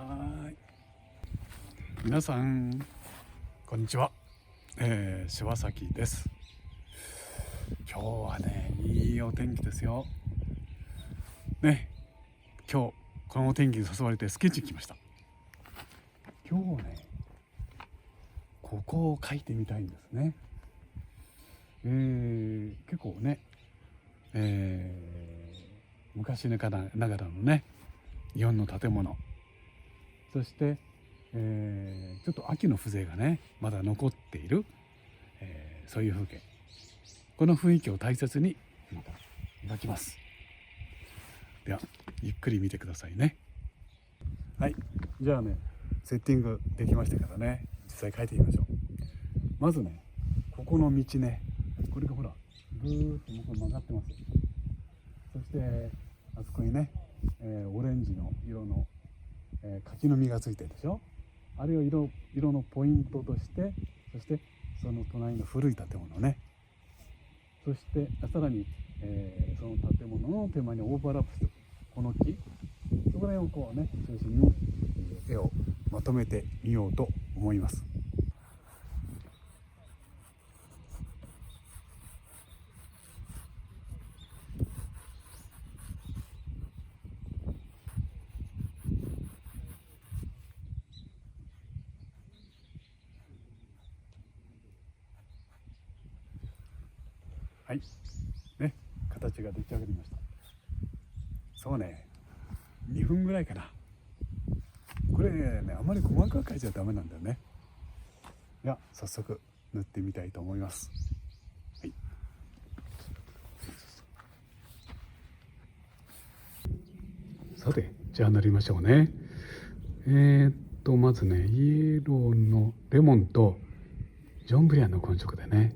はい。皆さん、こんにちは。柴崎です。今日はね、いいお天気ですよ。ね、今日このお天気に誘われてスケッチに来ました。今日ね、ここを描いてみたいんですね。結構ね、昔ながらのね、日本の建物、そして、ちょっと秋の風情がねまだ残っている、そういう風景、この雰囲気を大切にまた描きます。ではゆっくり見てくださいね。はい、じゃあね、セッティングできましたからね、実際描いてみましょう。まずね、ここの道ね、これがほらぐーっと向こう曲がってます。そしてあそこにね、オレンジの色の、柿の実がついてるでしょ。あれを色のポイントとして、そしてその隣の古い建物ね、そしてさらに、その建物の手前にオーバーラップするこの木、そこら辺をこうね中心に絵をまとめてみようと思います。はいね、形が出来上がりました。そうね、2分ぐらいかな。これね、あまり細かく描いちゃダメなんだよね。では早速塗ってみたいと思います。はい、さてじゃあ塗りましょうね。まずね、イエローのレモンとジョンブリアンの混色でね、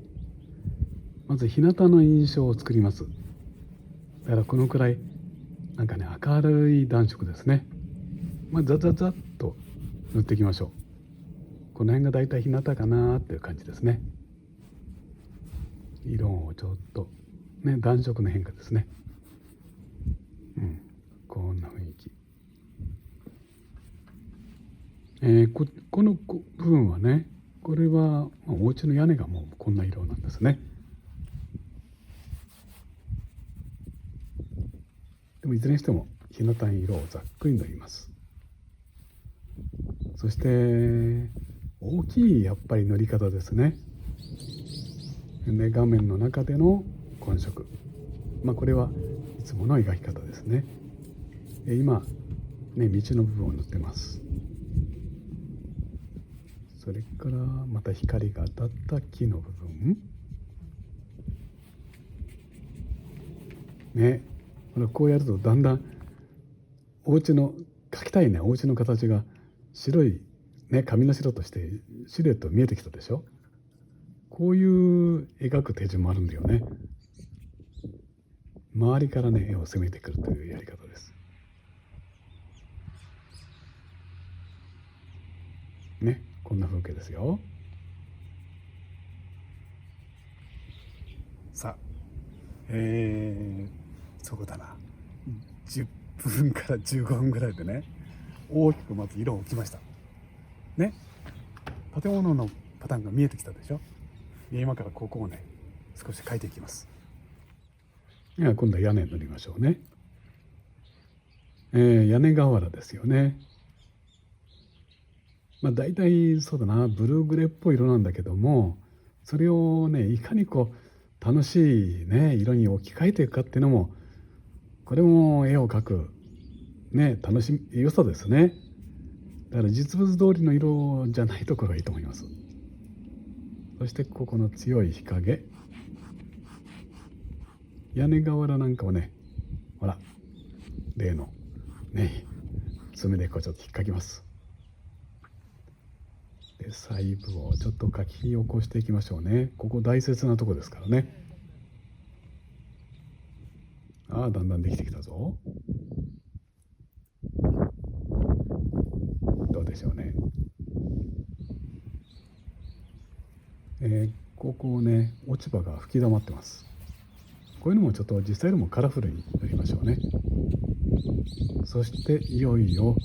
まず日向の印象を作ります。だからこのくらいなんかね、明るい暖色ですね。ザザザッと塗っていきましょう。この辺がだいたい日向かなっていう感じですね。色をちょっとね、暖色の変化ですね。こんな雰囲気。この部分はね、これはお家の屋根がもうこんな色なんですね。でもいずれにしても日向に色をざっくり塗ります。そして大きいやっぱり塗り方ですね。で、画面の中での混色、これはいつもの描き方ですね。今ね、道の部分を塗ってます。それからまた光が当たった木の部分ね、こうやるとだんだんお家の描きたいね、お家の形が白いね、紙の白としてシルエット見えてきたでしょ。こういう描く手順もあるんだよね。周りからね、絵を攻めてくるというやり方ですね。こんな風景ですよ。さあ、そうだな、10分から15分ぐらいでね、大きくまず色を置きましたね。建物のパターンが見えてきたでしょ。今からここをね少し描いていきます。では今度は屋根塗りましょうね。屋根瓦ですよね。大体そうだな、ブルーグレーっぽい色なんだけども、それをねいかにこう楽しいね色に置き換えていくかっていうのも、これも絵を描くね楽しみ良さですね。だから実物通りの色じゃないところがいいと思います。そしてここの強い日陰、屋根瓦なんかをね、ほら例のね爪でこうちょっと引っかきます。で細部をちょっと描き起こしていきましょうね。ここ大切なとこですからね。だんだんできてきたぞ。どうでしょうね。ここをね落ち葉が吹き溜まってます。こういうのもちょっと実際よりもカラフルに塗りましょうね。そしていよいよ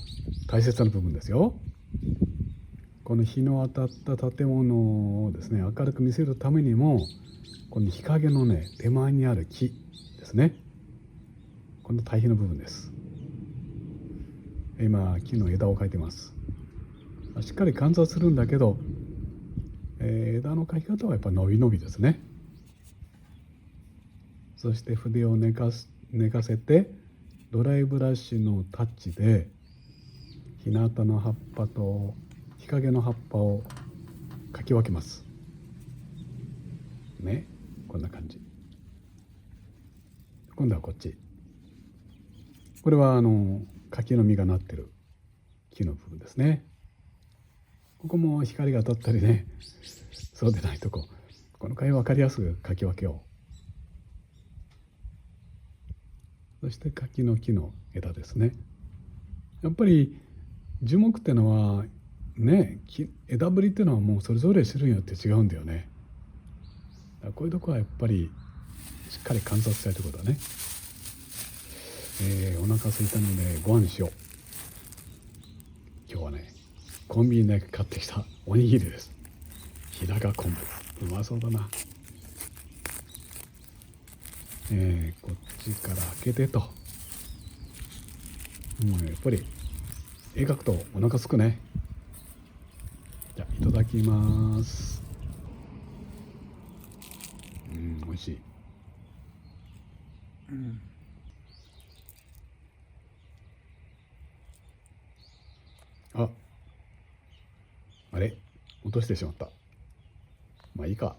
大切な部分ですよ。この日の当たった建物をですね、明るく見せるためにも、この日陰のね手前にある木ですね、この対比の部分です。今木の枝を描いてます。しっかり観察するんだけど、枝の描き方はやっぱ伸び伸びですね。そして筆を寝かせて、ドライブラシのタッチで日向の葉っぱと日陰の葉っぱをかき分けますね。こんな感じ。今度はこっち。これは柿の実がなってる木の部分ですね。ここも光が当たったりね、そうでないとこ、この回分かりやすくかき分けよう。そして柿の木の枝ですね。やっぱり樹木ってのはね、枝ぶりっていうのはもうそれぞれ種類によって違うんだよね。だからこういうとこはやっぱりしっかり観察したいところだね。お腹空いたのでご飯しよう。今日はね、コンビニで買ってきたおにぎりです。日高昆布、うまそうだな。こっちから開けてと、もうやっぱり絵描くとお腹すくね。じゃあいただきます。美味しい。あれ落としてしまった。まあいいか。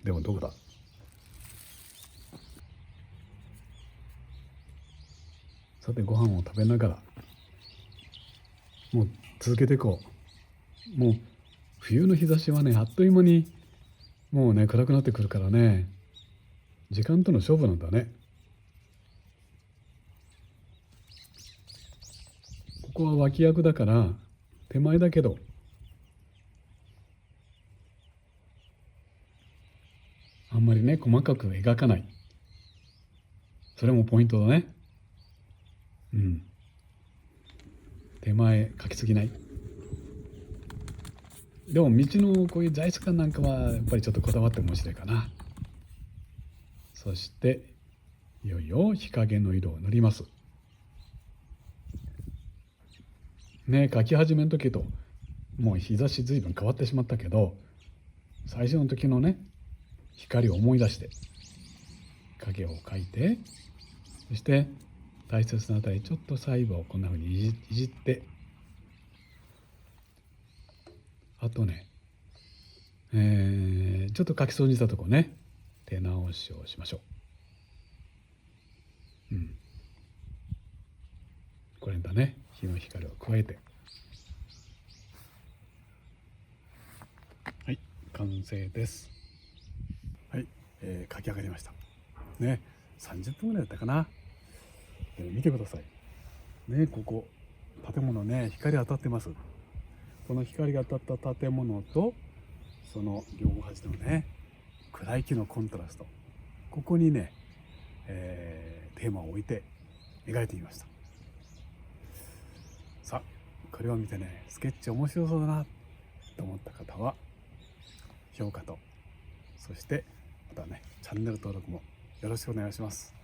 でもどこだ。さてご飯を食べながらもう続けていこう。もう冬の日差しはね、あっという間にもうね暗くなってくるからね、時間との勝負なんだね。ここは脇役だから手前だけど、あんまりね細かく描かない。それもポイントだね。手前描きすぎない。でも道のこういう材質感なんかはやっぱりちょっとこだわって面白いかな。そしていよいよ日陰の色を塗りますね。描き始めの時ともう日差し随分変わってしまったけど、最初の時のね光を思い出して影を描いて、そして大切なあたりちょっと細部をこんな風にいじって、あとね、ちょっと描き損じたとこね手直しをしましょう。これだね、日の光を加えて、はい、完成です。はい、描き上がりましたね。30分ぐらいだったかな。見てくださいね。ここ建物ね、光当たってます。この光が当たった建物とその両端のね暗い木のコントラスト、ここにね、テーマを置いて描いてみました。さあこれを見てね、スケッチ面白そうだなと思った方は評価と、そしてまたねチャンネル登録もよろしくお願いします。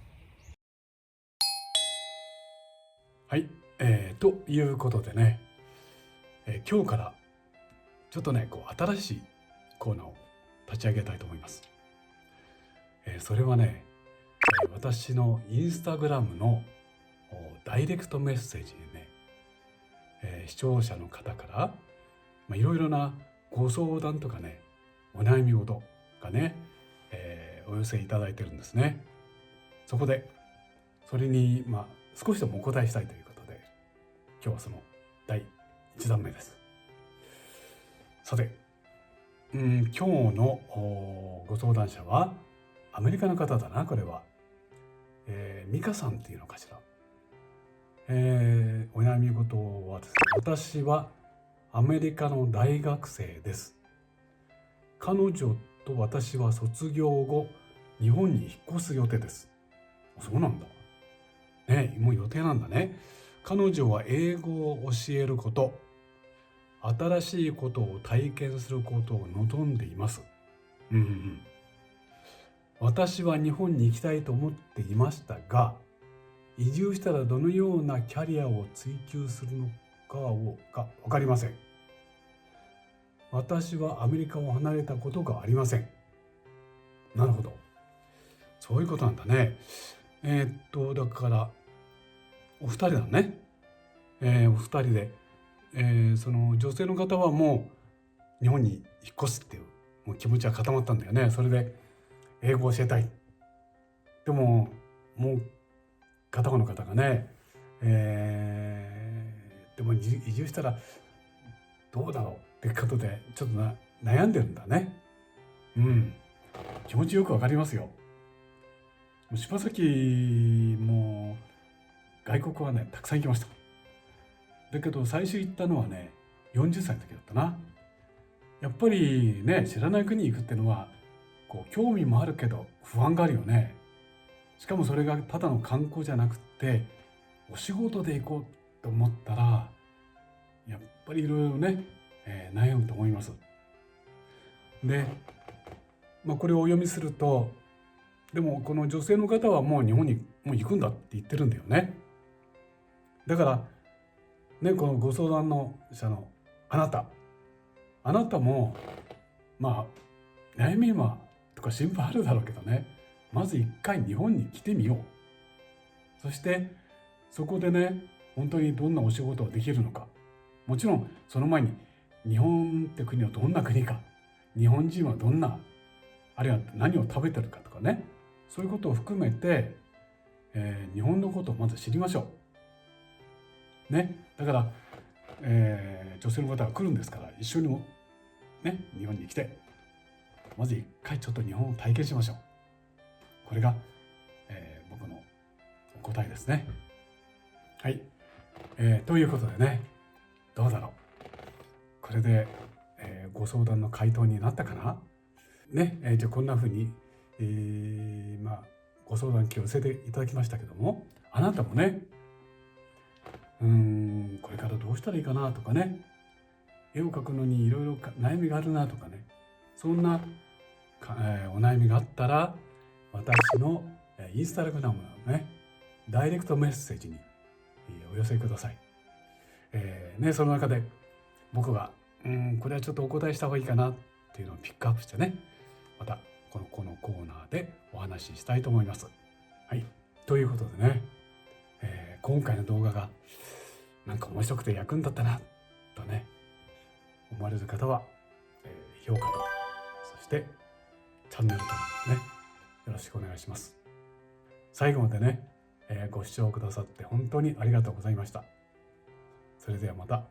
はい、ということでね、今日からちょっとねこう新しいコーナーを立ち上げたいと思います。それはね、私のインスタグラムのダイレクトメッセージでね、視聴者の方からいろいろなご相談とかね、お悩み事がね、お寄せいただいてるんですね。そこでそれに少しでもお答えしたいということで、今日はその第1弾目です。さて、今日のご相談者はアメリカの方だな。これは、ミカさんっていうのかしら。お悩み事はですね、私はアメリカの大学生です。彼女と私は卒業後日本に引っ越す予定です。そうなんだ。ね、もう予定なんだね。彼女は英語を教えること、新しいことを体験することを望んでいます。私は日本に行きたいと思っていましたが、移住したらどのようなキャリアを追求するのか分かりません。私はアメリカを離れたことがありません。なるほど。そういうことなんだね。だからお二人だね。お二人で、その女性の方はもう日本に引っ越すっていう、もう気持ちは固まったんだよね。それで英語を教えたい。でももう片方の方がね、でも移住したらどうだろうってことでちょっと悩んでるんだね。気持ちよくわかりますよ。柴崎も外国はねたくさん行きました。だけど最初行ったのはね40歳の時だったな。やっぱりね知らない国に行くってのはこう興味もあるけど不安があるよね。しかもそれがただの観光じゃなくってお仕事で行こうと思ったらやっぱりいろいろね、悩むと思います。で、これをお読みすると、でもこの女性の方はもう日本にもう行くんだって言ってるんだよね。だからね、このご相談の者のあなたも悩みはとか心配あるだろうけどね、まず一回日本に来てみよう。そしてそこでね本当にどんなお仕事ができるのか、もちろんその前に日本って国はどんな国か、日本人はどんな、あるいは何を食べてるかとかね、そういうことを含めて、日本のことをまず知りましょうね。だから、女性の方が来るんですから一緒にもね日本に来てまず一回ちょっと日本を体験しましょう。これが、僕のお答えですね。はい、ということでね、どうだろう、これで、ご相談の回答になったかなね。じゃあこんな風に、ご相談機を寄せていただきましたけども、あなたもねこれからどうしたらいいかなとかね、絵を描くのにいろいろ悩みがあるなとかね、そんな、お悩みがあったら私のインスタグラムのねダイレクトメッセージにお寄せください。その中で僕がこれはちょっとお答えした方がいいかなっていうのをピックアップしてね、またこのコーナーでお話ししたいと思います。はい、ということでね、今回の動画がなんか面白くて役に立ったなとね思われる方は、評価とそしてチャンネル登録ねよろしくお願いします。最後までね、ご視聴くださって本当にありがとうございました。それではまた。